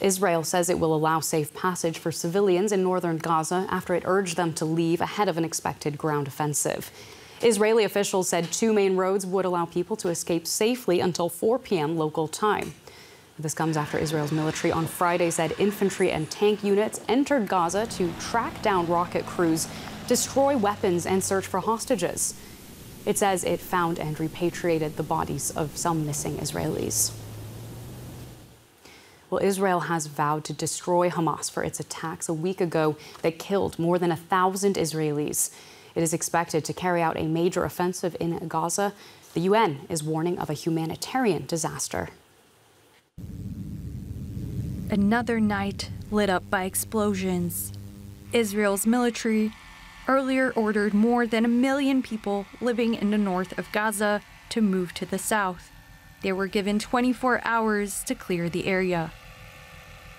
Israel says it will allow safe passage for civilians in northern Gaza after it urged them to leave ahead of an expected ground offensive. Israeli officials said 2 main roads would allow people to escape safely until 4 p.m. local time. This comes after Israel's military on Friday said infantry and tank units entered Gaza to track down rocket crews, destroy weapons, and search for hostages. It says it found and repatriated the bodies of some missing Israelis. Well, Israel has vowed to destroy Hamas for its attacks a week ago that killed more than 1,000 Israelis. It is expected to carry out a major offensive in Gaza. The UN is warning of a humanitarian disaster. Another night lit up by explosions. Israel's military earlier ordered more than 1 million people living in the north of Gaza to move to the south. They were given 24 hours to clear the area.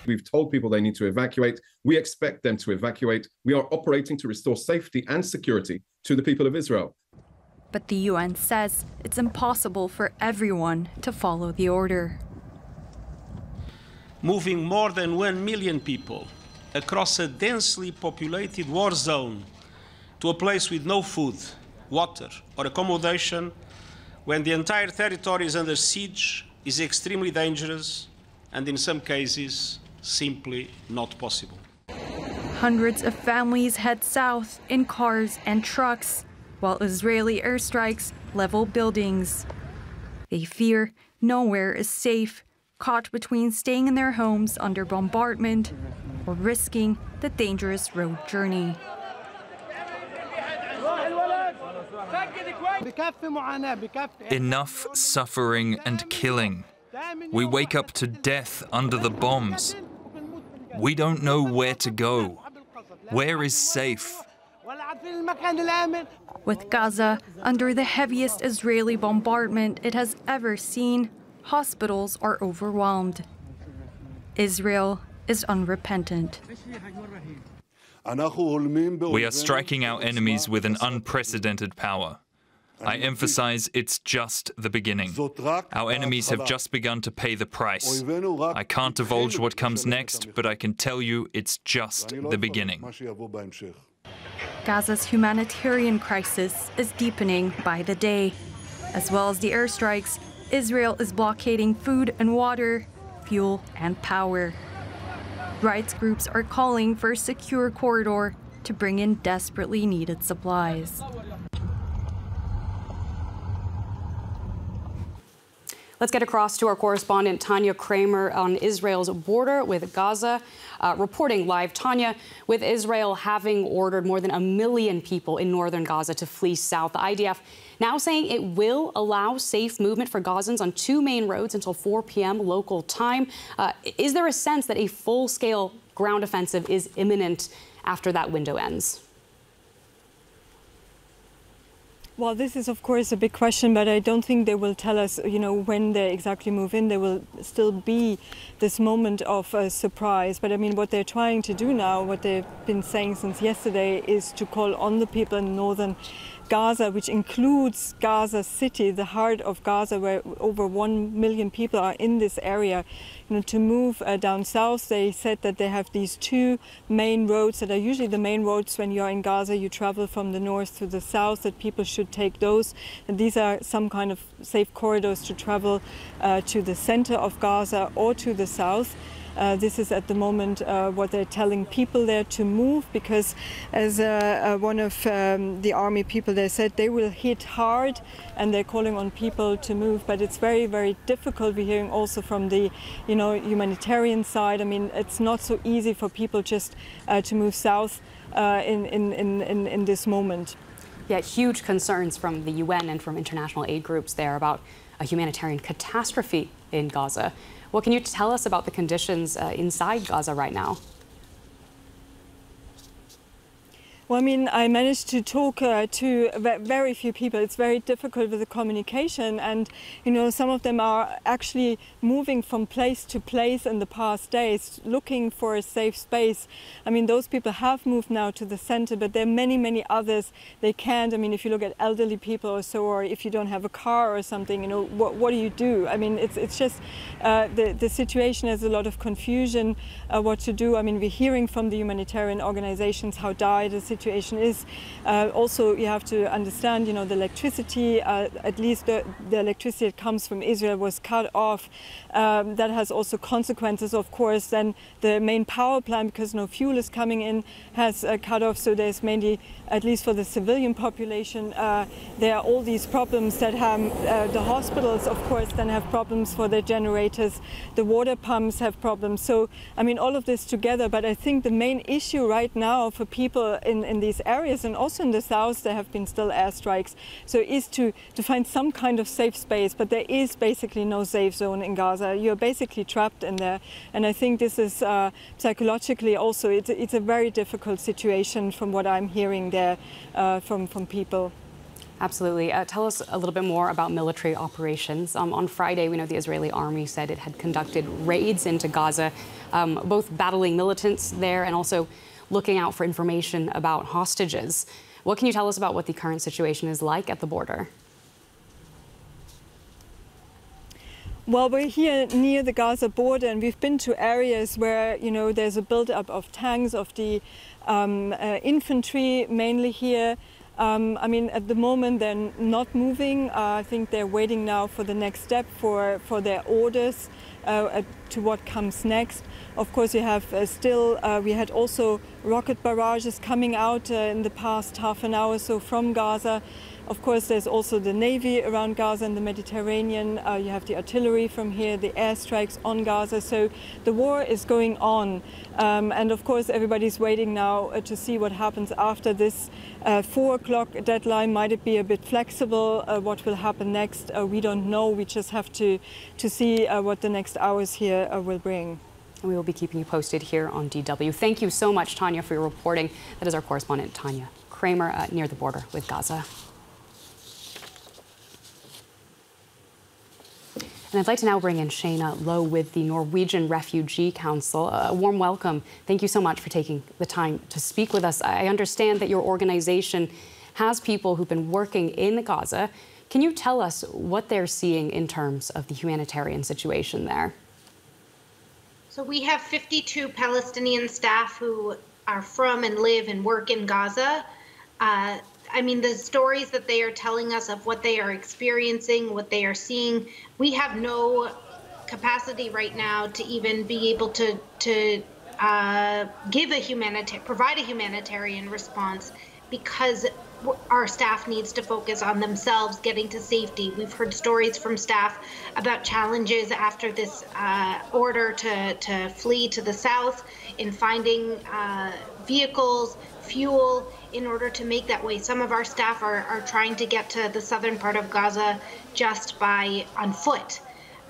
We've told people they need to evacuate. We expect them to evacuate. We are operating to restore safety and security to the people of Israel. But the UN says it's impossible for everyone to follow the order. Moving more than 1 million people across a densely populated war zone to a place with no food, water, or accommodation, when the entire territory is under siege, is extremely dangerous and, in some cases, simply not possible. Hundreds of families head south in cars and trucks, while Israeli airstrikes level buildings. They fear nowhere is safe, caught between staying in their homes under bombardment or risking the dangerous road journey. Enough suffering and killing. We wake up to death under the bombs. We don't know where to go. Where is safe? With Gaza under the heaviest Israeli bombardment it has ever seen, hospitals are overwhelmed. Israel is unrepentant. We are striking our enemies with an unprecedented power. I emphasize it's just the beginning. Our enemies have just begun to pay the price. I can't divulge what comes next, but I can tell you it's just the beginning. Gaza's humanitarian crisis is deepening by the day. As well as the airstrikes, Israel is blockading food and water, fuel and power. Rights groups are calling for a secure corridor to bring in desperately needed supplies. Let's get across to our correspondent Tania Kräemer on Israel's border with Gaza, reporting live. Tania, with Israel having ordered more than 1 million people in northern Gaza to flee south, the IDF now saying it will allow safe movement for Gazans on 2 main roads until 4 p.m. local time. Is there a sense that a full-scale ground offensive is imminent after that window ends? Well, this is, of course, a big question, but I don't think they will tell us, when they exactly move in. There will still be this moment of surprise. But I mean, what they're trying to do now, what they've been saying since yesterday, is to call on the people in northern Gaza, which includes Gaza City, the heart of Gaza, where over 1 million people are in this area, to move down south. They said that they have these 2 main roads that are usually the main roads when you're in Gaza. You travel from the north to the south, that people should take those. And these are some kind of safe corridors to travel to the center of Gaza or to the south. This is at the moment what they're telling people there to move, because as one of the army people there said, they will hit hard and they're calling on people to move. But it's very, very difficult. We're hearing also from the humanitarian side. I mean, it's not so easy for people just to move south in this moment. Yeah, huge concerns from the UN and from international aid groups there about a humanitarian catastrophe in Gaza. What can you tell us about the conditions inside Gaza right now? Well, I mean, I managed to talk to very few people. It's very difficult with the communication, and you know, some of them are actually moving from place to place in the past days, looking for a safe space. I mean, those people have moved now to the center, but there are many others they can't. I mean, if you look at elderly people or so, or if you don't have a car or something, you know, what do you do? I mean, it's just the situation has a lot of confusion what to do. I mean, we're hearing from the humanitarian organizations how dire the situation is. Also, you have to understand, you know, the electricity, at least the electricity that comes from Israel was cut off. That has also consequences, of course. Then the main power plant, because no fuel is coming in, has cut off. So there's mainly, at least for the civilian population, there are all these problems that have the hospitals, of course, then have problems for their generators. The water pumps have problems. So, I mean, all of this together. But I think the main issue right now for people in these areas, and also in the south, there have been still airstrikes, so is to find some kind of safe space. But there is basically no safe zone in Gaza. You're basically trapped in there. And I think this is psychologically also, it's a very difficult situation from what I'm hearing there from people. Absolutely. Tell us a little bit more about military operations. On Friday, we know the Israeli army said it had conducted raids into Gaza, both battling militants there and also looking out for information about hostages. What can you tell us about what the current situation is like at the border? Well, we're here near the Gaza border, and we've been to areas where, you know, there's a buildup of tanks, of the infantry, mainly here. I mean, at the moment, they're not moving. I think they're waiting now for the next step, for their orders to what comes next. Of course, you have we had also rocket barrages coming out in the past half an hour or so from Gaza. Of course, there's also the Navy around Gaza and the Mediterranean. You have the artillery from here, the airstrikes on Gaza. So the war is going on. And of course, everybody's waiting now to see what happens after this 4 o'clock deadline. Might it be a bit flexible? What will happen next? We don't know. We just have to see what the next hours here will bring. And we will be keeping you posted here on DW. Thank you so much, Tania, for your reporting. That is our correspondent, Tania Kräemer, near the border with Gaza. And I'd like to now bring in Shayna Lowe with the Norwegian Refugee Council. A warm welcome. Thank you so much for taking the time to speak with us. I understand that your organization has people who've been working in Gaza. Can you tell us what they're seeing in terms of the humanitarian situation there? So we have 52 Palestinian staff who are from and live and work in Gaza. I mean, the stories that they are telling us of what they are experiencing, what they are seeing, we have no capacity right now to even be able to provide a humanitarian response, because our staff needs to focus on themselves getting to safety. We've heard stories from staff about challenges after this order to flee to the south in finding vehicles, fuel, in order to make that way. Some of our staff are trying to get to the southern part of Gaza just on foot.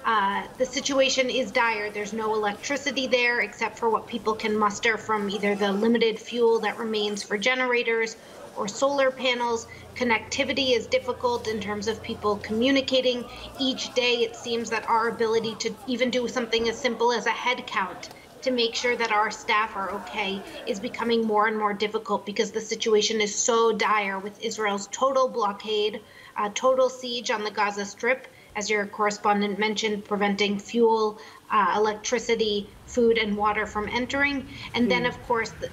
The situation is dire. There's no electricity there except for what people can muster from either the limited fuel that remains for generators or solar panels. Connectivity is difficult in terms of people communicating. Each day it seems that our ability to even do something as simple as a head count to make sure that our staff are okay is becoming more and more difficult, because the situation is so dire with Israel's total blockade, total siege on the Gaza Strip, as your correspondent mentioned, preventing fuel, electricity, food and water from entering. And then, of course, the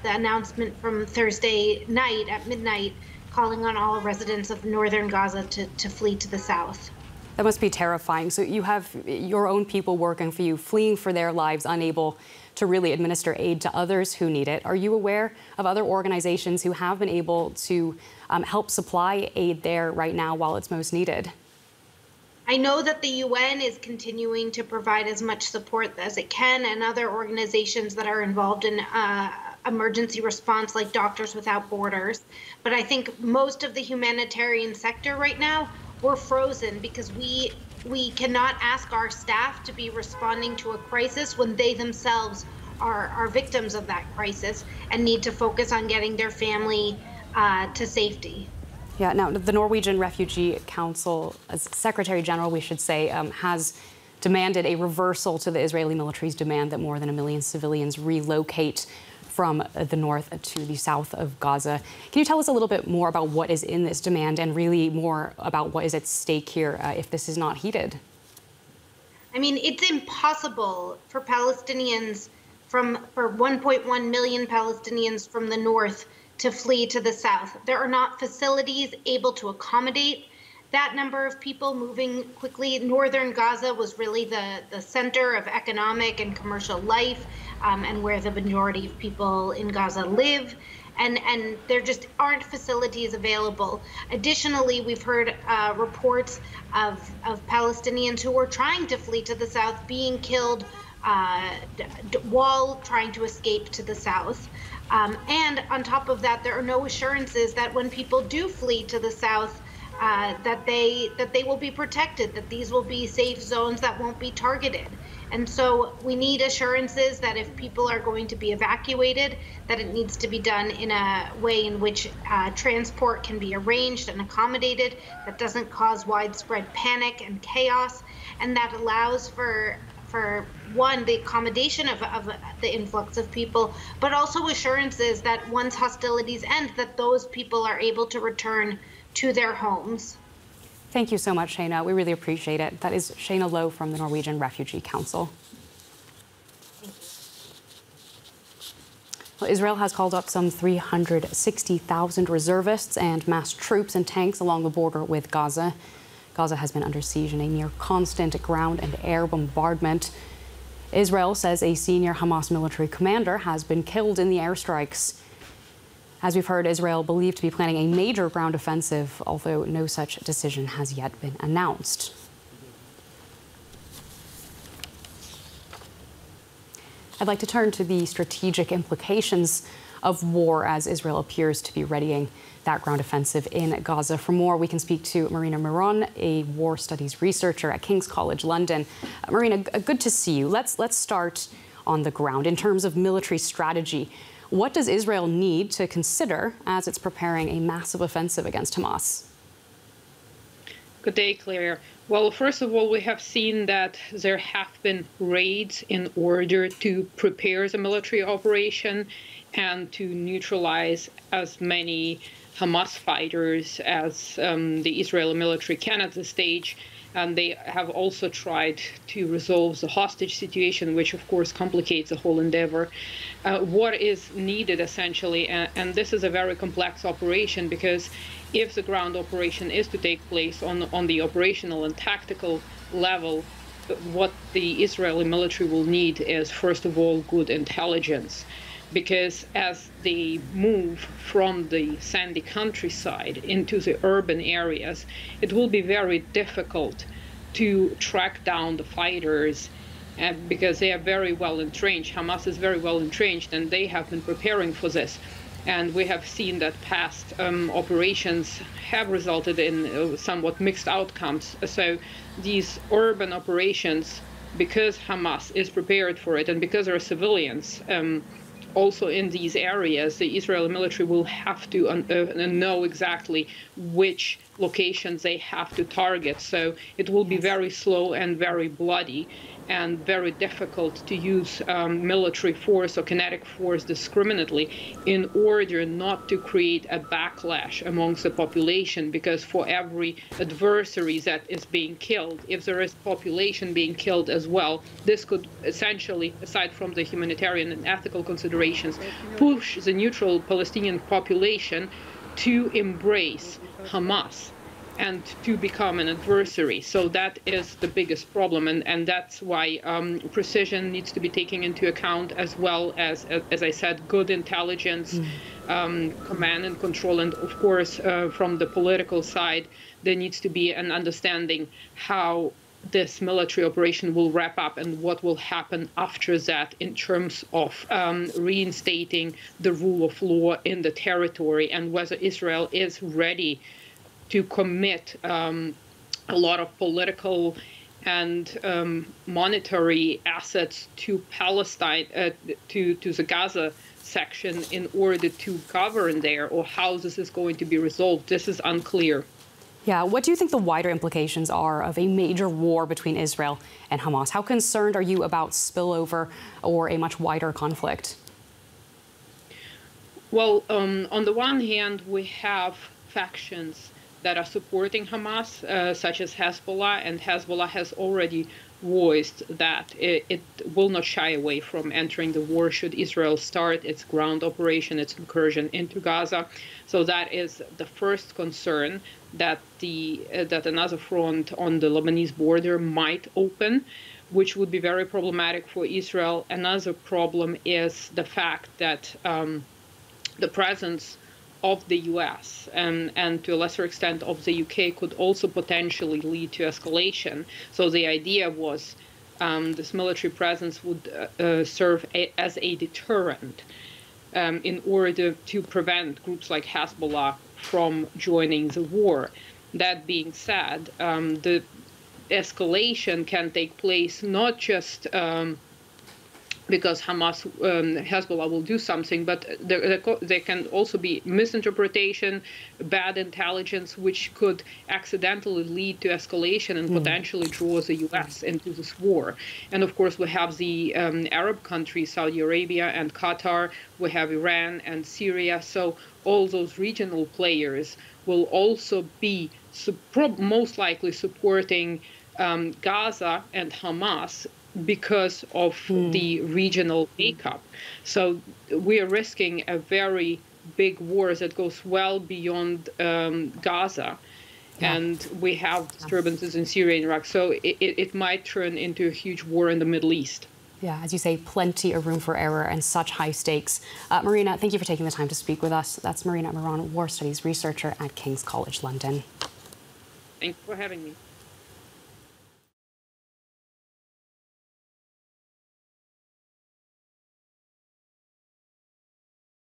announcement from Thursday night at midnight calling on all residents of northern Gaza to flee to the south. That must be terrifying. So you have your own people working for you, fleeing for their lives, unable to really administer aid to others who need it. Are you aware of other organizations who have been able to help supply aid there right now while it's most needed? I know that the UN is continuing to provide as much support as it can, and other organizations that are involved in emergency response, like Doctors Without Borders. But I think most of the humanitarian sector right now, we're frozen, because we cannot ask our staff to be responding to a crisis when they themselves are victims of that crisis and need to focus on getting their family to safety. Yeah, now the Norwegian Refugee Council, as Secretary General, we should say, has demanded a reversal to the Israeli military's demand that more than 1 million civilians relocate from the north to the south of Gaza. Can you tell us a little bit more about what is in this demand and really more about what is at stake here if this is not heeded? I mean, it's impossible for Palestinians for 1.1 million Palestinians from the north to flee to the south. There are not facilities able to accommodate that number of people moving quickly. Northern Gaza was really the center of economic and commercial life, and where the majority of people in Gaza live. And there just aren't facilities available. Additionally, we've heard reports of Palestinians who were trying to flee to the south being killed while trying to escape to the south. And on top of that, there are no assurances that when people do flee to the south, that they will be protected, that these will be safe zones that won't be targeted. And so we need assurances that if people are going to be evacuated, that it needs to be done in a way in which transport can be arranged and accommodated, that doesn't cause widespread panic and chaos, and that allows for one, the accommodation of the influx of people, but also assurances that once hostilities end, that those people are able to return to their homes. Thank you so much, Shayna. We really appreciate it. That is Shayna Lowe from the Norwegian Refugee Council. Thank you. Well, Israel has called up some 360,000 reservists and massed troops and tanks along the border with Gaza. Gaza has been under siege in a near constant ground and air bombardment. Israel says a senior Hamas military commander has been killed in the airstrikes. As we've heard, Israel believed to be planning a major ground offensive, although no such decision has yet been announced. I'd like to turn to the strategic implications of war as Israel appears to be readying that ground offensive in Gaza. For more, we can speak to Marina Miron, a war studies researcher at King's College London. Marina, good to see you. Let's start on the ground. In terms of military strategy, what does Israel need to consider as it's preparing a massive offensive against Hamas? Good day, Claire. Well, first of all, we have seen that there have been raids in order to prepare the military operation and to neutralize as many Hamas fighters as the Israeli military can at this stage. And they have also tried to resolve the hostage situation, which of course complicates the whole endeavor. What is needed essentially, and this is a very complex operation, because if the ground operation is to take place on the operational and tactical level, what the Israeli military will need is, first of all, good intelligence. Because as they move from the sandy countryside into the urban areas, it will be very difficult to track down the fighters because they are very well entrenched. Hamas is very well entrenched, and they have been preparing for this. And we have seen that past operations have resulted in somewhat mixed outcomes. So these urban operations, because Hamas is prepared for it and because there are civilians also in these areas, the Israeli military will have to know exactly which locations they have to target. So it will be very slow and very bloody and very difficult to use military force or kinetic force discriminately in order not to create a backlash amongst the population, because for every adversary that is being killed, if there is population being killed as well, this could essentially, aside from the humanitarian and ethical considerations, push the neutral Palestinian population to embrace Hamas and to become an adversary. So that is the biggest problem, and that's why precision needs to be taken into account, as well as I said, good intelligence, command and control, and of course from the political side there needs to be an understanding how this military operation will wrap up and what will happen after that in terms of reinstating the rule of law in the territory, and whether Israel is ready to commit a lot of political and monetary assets to Palestine, to the Gaza section in order to govern there, or how this is going to be resolved. This is unclear. Yeah, what do you think the wider implications are of a major war between Israel and Hamas? How concerned are you about spillover or a much wider conflict? Well, on the one hand, we have factions that are supporting Hamas, such as Hezbollah, and Hezbollah has already voiced that it will not shy away from entering the war should Israel start its ground operation, its incursion into Gaza. So that is the first concern, that that another front on the Lebanese border might open, which would be very problematic for Israel. Another problem is the fact that the presence of the US and to a lesser extent of the UK could also potentially lead to escalation. So the idea was this military presence would serve as a deterrent in order to prevent groups like Hezbollah from joining the war. That being said, the escalation can take place not just because Hezbollah will do something, but there can also be misinterpretation, bad intelligence, which could accidentally lead to escalation and potentially draw the U.S. into this war. And of course, we have the Arab countries, Saudi Arabia and Qatar. We have Iran and Syria. So all those regional players will also be most likely supporting Gaza and Hamas because of the regional makeup. So we are risking a very big war that goes well beyond Gaza. Yeah. And we have disturbances in Syria and Iraq. So it might turn into a huge war in the Middle East. Yeah, as you say, plenty of room for error and such high stakes. Marina, thank you for taking the time to speak with us. That's Marina Moran, War Studies researcher at King's College London. Thank you for having me.